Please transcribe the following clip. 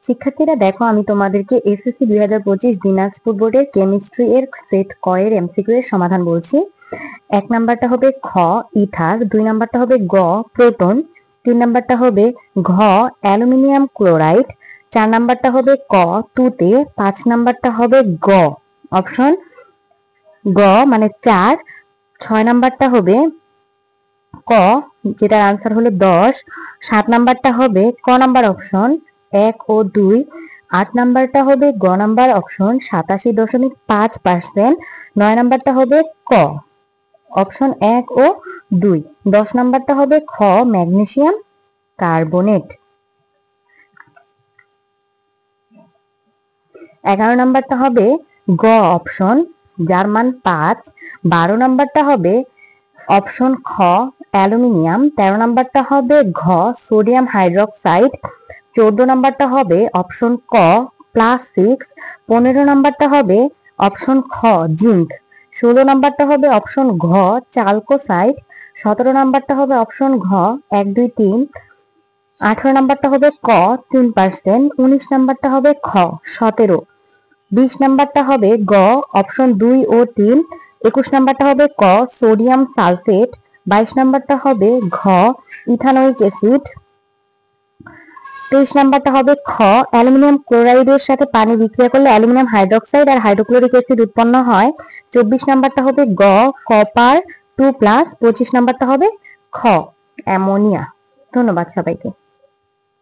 শিক্ষার্থীরা দেখো, আমি তোমাদেরকে এসএসসি 2025 দিনাজপুর বোর্ডের কেমিস্ট্রি এর সেট ক এর এমসিকিউ এর সমাধান বলছি। 1 নাম্বারটা হবে খ ইথার, 2 নাম্বারটা হবে গ প্রোটন, 3 নাম্বারটা হবে ঘ অ্যালুমিনিয়াম ক্লোরাইড, 4 নাম্বারটা হবে ক তুতে, 5 নাম্বারটা হবে গ অপশন গ মানে 4, 6 নাম্বারটা হবে ক যেটার আনসার হলো 10, 7 নাম্বারটা হবে ক নাম্বার অপশন 1 ও 2, 8 নাম্বারটা হবে গ নাম্বার অপশন 87.5%, 9 নাম্বারটা হবে ক অপশন 1 ও 2, 10 নাম্বারটা হবে খ ম্যাগনেসিয়াম কার্বনেট, 11 নাম্বারটা হবে গ অপশন যার মান 5, 12 নাম্বারটা হবে অপশন খ অ্যালুমিনিয়াম, 13 নাম্বারটা হবে ঘ সোডিয়াম হাইড্রোক্সাইড, 14 নাম্বারটা হবে অপশন ক +6, 15 নাম্বারটা হবে অপশন খ জিঙ্ক, 16 নাম্বারটা হবে অপশন ঘ চালকোসাইড, 17 নাম্বারটা হবে অপশন ঘ 1, 2, 3, 18 নাম্বারটা হবে ক 3%, 19 নাম্বারটা হবে খ 17, 20 নাম্বারটা হবে গ অপশন 2 ও 3, 21 নাম্বারটা হবে ক সোডিয়াম সালফেট, 22 নাম্বারটা হবে ঘ ইথানোয়িক অ্যাসিড, 23 নাম্বারটা হবে খ অ্যালুমিনিয়াম ক্লোরাইডের সাথে পানি বিক্রিয়া করলে অ্যালুমিনিয়াম হাইড্রোক্সাইড আর হাইড্রোক্লোরিক অ্যাসিড উৎপন্ন হয়, 24 নাম্বারটা হবে গ কপার 2+, 25 নাম্বারটা হবে খ অ্যামোনিয়া। ধন্যবাদ সবাইকে।